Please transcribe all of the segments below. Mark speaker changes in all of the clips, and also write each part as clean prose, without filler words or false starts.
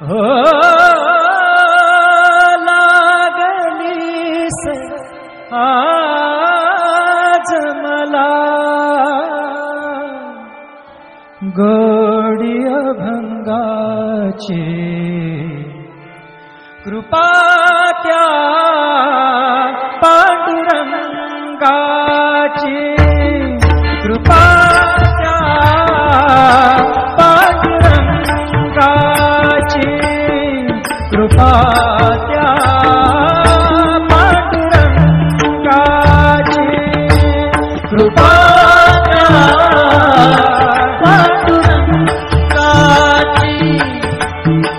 Speaker 1: हो लागलीस आज मला गोडी अभंगाची कृपा त्या पांडुरंगाची कृपा त्या पांडुरंगाची कृपा त्या पांडुरंगाची कृपा त्या पांडुरंगाची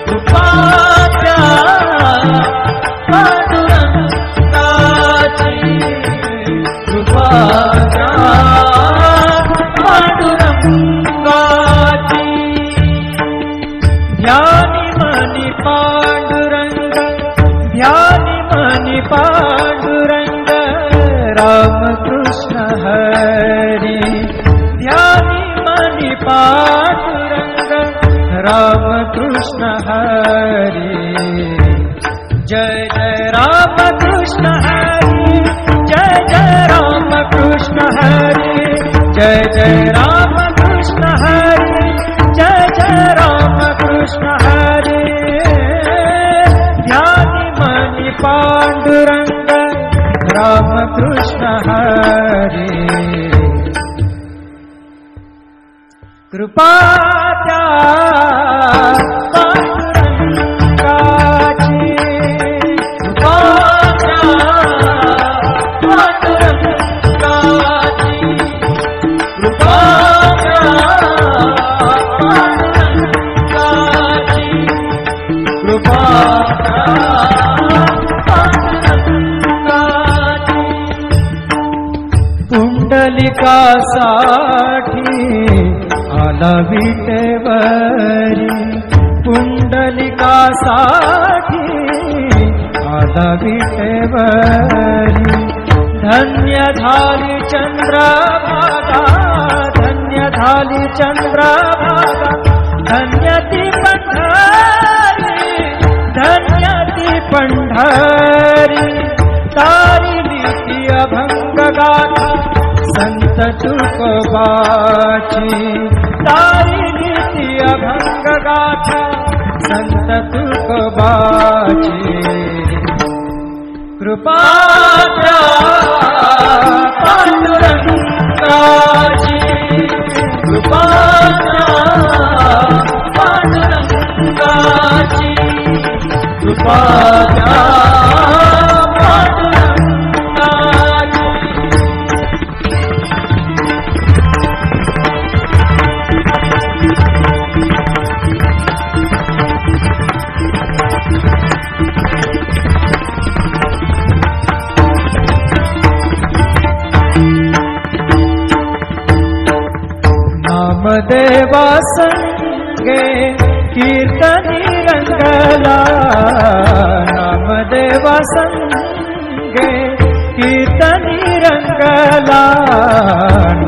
Speaker 1: कृपा त्या पांडुरंगाची कृपा त्या पांडुरंगाची ध्यानी मनी पांडुरंग ध्यानी मनी पांडुरंग रामकृष्ण हरी ध्यानी मनी पांडुरंग रामकृष्ण हरी जय जय रामकृष्ण हरी जय जय रामकृष्ण हरी जय जय रामकृष्ण हरी जय जय रामकृष्ण हरी ध्यानी मनी पांडुरंग रामकृष्ण हरी कृपा त्या पांडुरंगाची कृपा त्या पांडुरंगाची कृपा त्या पांडुरंगाची कृपा त्या पांडुरंगाची पुंडलिकासाठी आला विटेवरी पुंडलिकासाठी आला विटेवरी धन्य झाली चंद्रभागा धन्य झाली चंद्रभागा धन्य ती पंढरी धन्य ती पंढरी तारिली ती अभंग गाथा संत तुकोबाची तारिली ती अभंग गाथा संत तुकोबाची कृपा त्या पांडुरंगाची कृपा त्या पांडुरंगाची कृपा त्या नामदेवा संगे कीर्तनी रंगला नामदेवा संगे कीर्तनी रंगला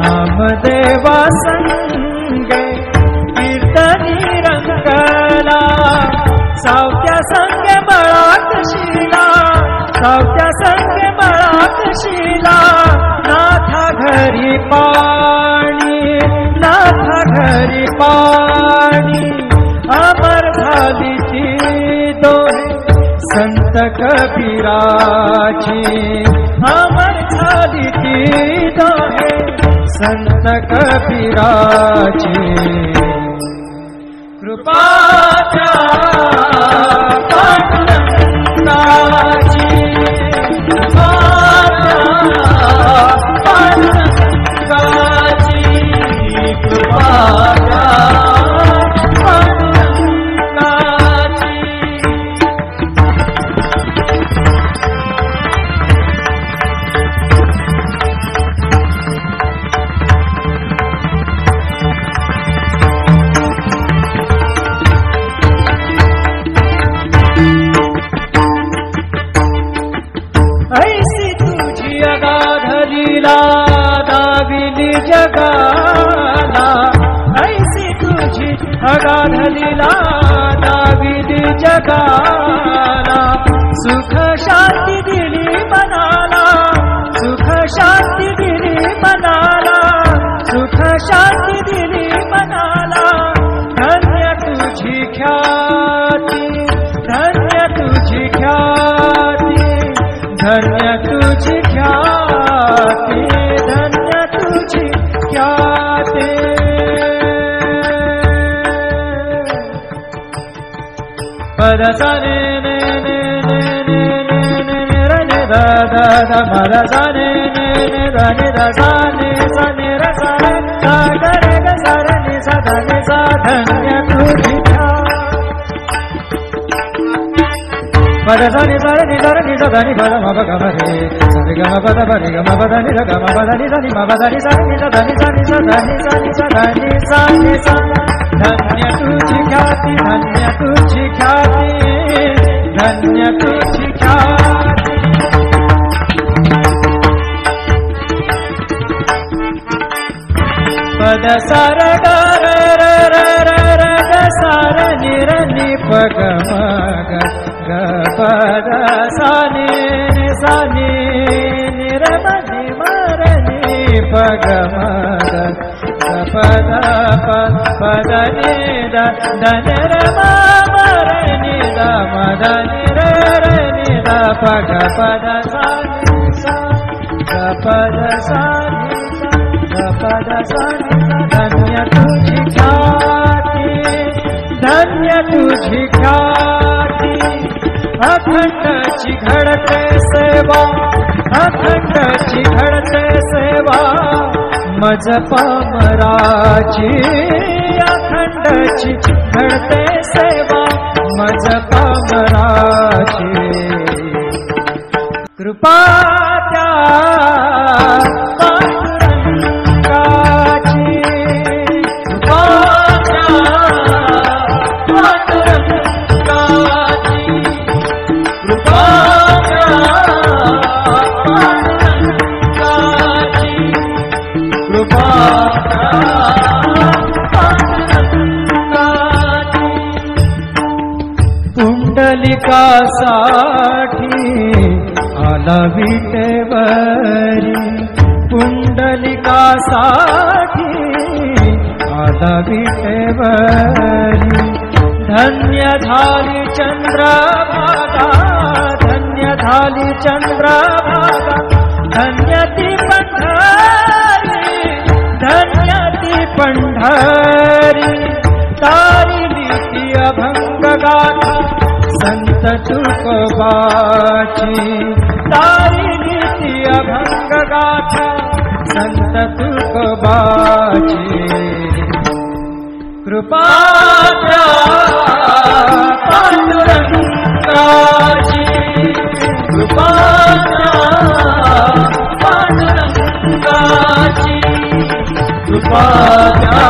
Speaker 1: नामदेवा संगे कीर्तनी रंगला सावत्या संगे मळात शिला सावत्या संगे मळात शिला नाथा घरी पाणी नाथा घरी पाणी अमर झाली ती दोहे संत कबीराची अमर झाली ती दोहे संत कबीराची कृपा त्या पांडुरंगाची कृपा त्या पांडुरंगाची कृपा त्या पांडुरंगाची धन्य तुझी ख्याती, धन्य तुझी ख्याती. पद सा ने ने ने ने ने ने ने रे ने दा दा दा पद सा ने ने ने दा ने दा सा ने रे सा रे सा ग रे ग सा रे नि सा धा नि सा. धन्य तुझी पद सा नि सा रे नि सा रे नि सा धा नि पद म प ग म रे सा रे ग म प द प रे ग म प द नि रे ग म प द नि सा नि म प द नि सा नि सा धा नि सा नि सा धा नि सा नि सा धा नि सा नि सा. धन्य तुझी ख्याती, धन्य तुझी ख्याती, धन्य तुझी ख्याती. पद सा रे ग रे रे रे रे रे ग सा रे नि रे नि प ग म ग ग प द सा नि नि सा नि नि रे म नि म रे नि प ग म ग प द प द नि द द नि रे म म रे नि द म द नि रे रे नि द प ग प द सा नि सा ग प द सा नि सा ग प द सा नि सा. धन्य तुझी ख्याती, धन्य तुझी ख्याती. अखंडची घडते सेवा, अखंडची घडते सेवा मज पामराची. अखंडची घडते सेवा मज पामराची. कृपा त्या पुंडलिकासाठी आला विटेवरी, पुंडलिकासाठी आला विटेवरी. धन्य झाली चंद्रभागा, धन्य झाली चंद्रभागा. धन्य ती पंढरी, धन्य ती पंढरी. तारिली ती अभंग गाथा संत तुकोबाची. तारिली ती अभंग गाथा संत तुकोबाची. कृपा त्या पांडुरंगाची, कृपा त्या पांडुरंगाची, कृपा त्या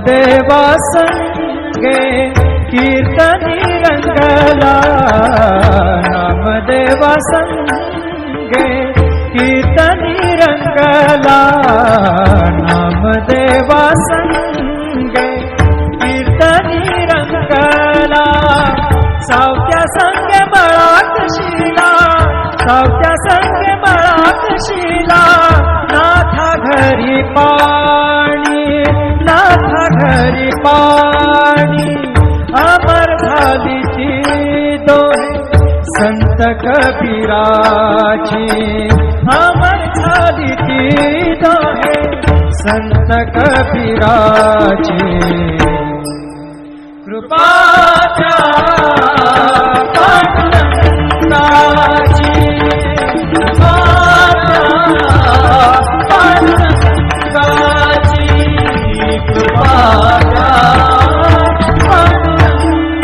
Speaker 1: देवा संगे कीर्तनी रंगला. नामदेवा संगे कीर्तनी रंगला. नामदेवा संगे कीर्तनी रंगला. सावत्या संगे बळाकशीला, सावत्या संगे बळाकशीला. नाथा घरी पाणी, नाथा घरी पाणी. अमर झाली ती दोहे संत कबीराची. अमर झाली ती दोहे संत कबीराची. कृपा त्या पांडुरंगाची, कृपा त्या पांडुरंगाची. कृपा त्या पांडुरंगाची.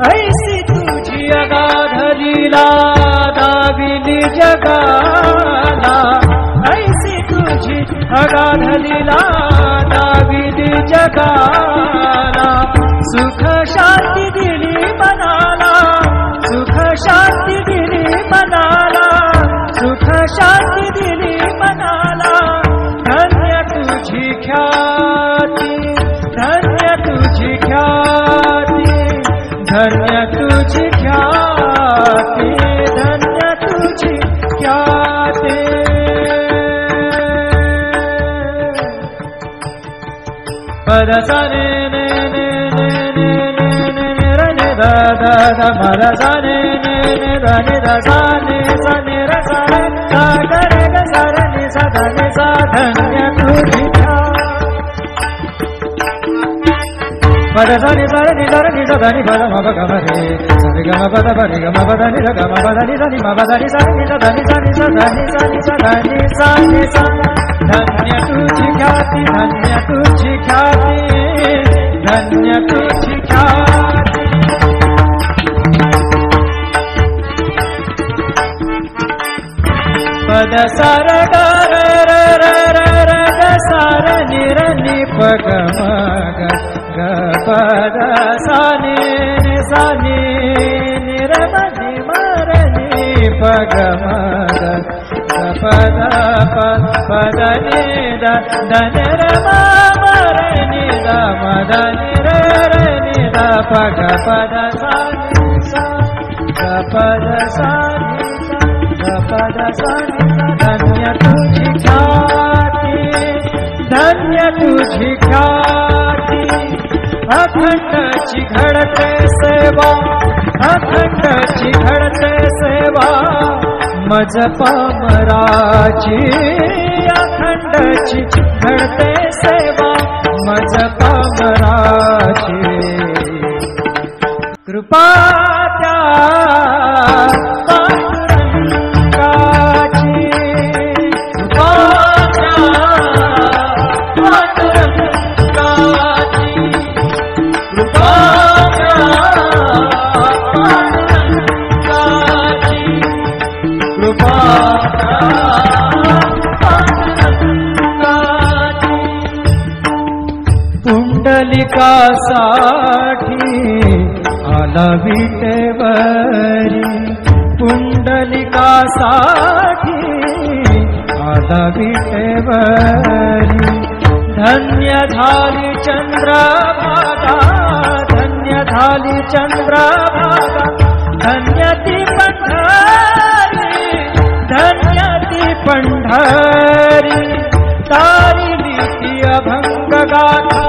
Speaker 1: ऐसी तुझी अगाध लीला दाविली जगाला. ऐसी अगाध लीला दाविदी जगाला सुख शांती दिली मनाला सुख शांती दिली मनाला सुख शांती दिली मनाला धन्य तुझी ख्याती धन्य तुझी ख्याती धन्य तुझी ख्याती धन्य तुझी ख्याती पद सा ने ने ने ने ने ने ने रे ने दा दा दा मा दा सा ने ने ने दा ने दा सा ने सा ने रे सा रे सा गा रे गा सा रे ने सा दा ने सा धन्य तुझी पद सा ने सा रे ने दा रे ने सा दा नि पद मा प ग म रे सा रे ग म प द प रे ग म प द नि रे ग म प द नि सा नि म प द नि सा नि सा दा नि सा नि सा दा नि सा नि सा दा नि सा नि सा धन्य तुझी ख्याति धन्य तुझी ख्याति धन्य तुझी ख्याति पद सर ग र र र र र ग सर नि र नि प ग म ग ग पद सा नि सा नि नि र म नि म र नि प ग म ग पद पद नि द द न र म म र नि द म द नि र र नि द प ग पद सा नि सा ग पद सा नि सा ग पद सा नि सा धन्य तुझी ख्याति धन्य तुझी ख्याति अखंडची घडते सेवा अखंडची घडते सेवा मज पामराची अखंडची घडते सेवा मज पामराची कृपा त्या पांडुरंगाची कृपा त्या पांडुरंगाची कृपा त्या पांडुरंगाची कृपा पुंडलिकासाठी आला विटेवरी पुंडलिकासाठी आला विटेवरी धन्य झाली चंद्रभागा धन्य झाली चंद्रभागा धन्य ती पंढरी धन्य ती पंढरी तारिली ती अभंग गाथा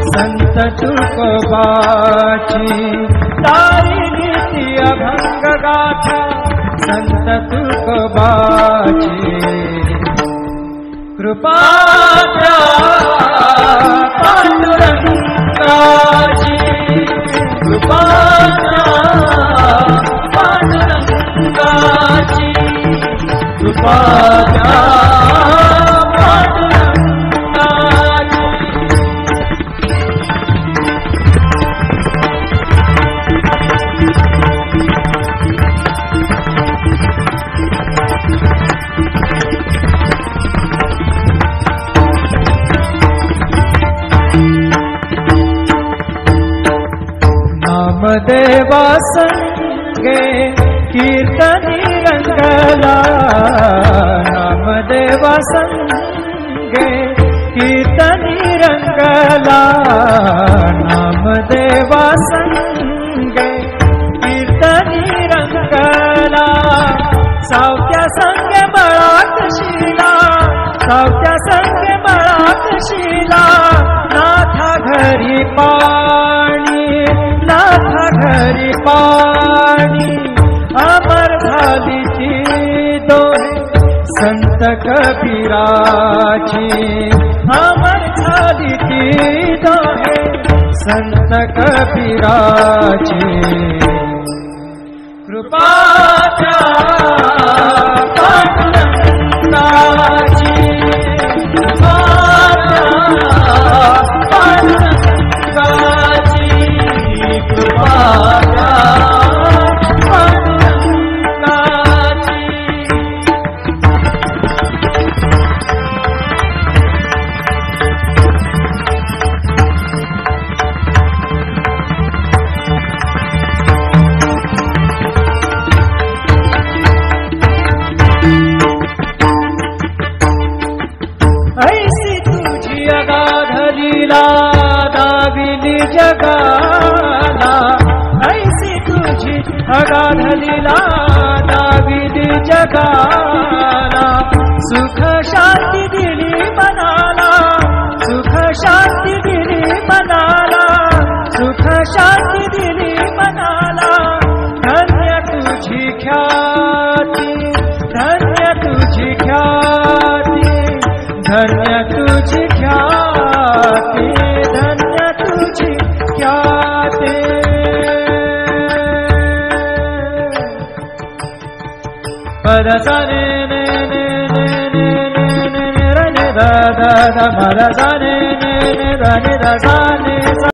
Speaker 1: संत तुकोबाची तारिली ती अभंग गाथा संत तुकोबाची कृपा त्या पांडुरंगाची कृपा त्या पांडुरंगाची कृपा त्या पांडुरंगाची नामदेवा संगे कीर्तनी रंगला नामदेवा संगे कीर्तनी रंगला नामदेवा संगे कीर्तनी रंगला सावत्या संगे मळात शिला सावत्या संगे मळात शिला नाथा घरी पाणी नाथा घरी पाणी अमर झाली ती दोहे संत कबीराची अमर झाली ती दोहे संत कबीराची कृपा त्या पांडुरंगाची कृपा त्या पांडुरंगाची कृपा त्या पांडुरंगाची जगाला, सुख शांती दिली मनाला, सुख शांती दिली मनाला, सुख शांती दिली मनाला. धन्य तुझी ख्याती, धन्य तुझी ख्याती, धन्य तुझी ख्याती, धन्य तुझी ख्याती. पद सा ने ने ने ने ने ने ने रे ने दा दा दा, पद सा ने ने ने दा ने दा सा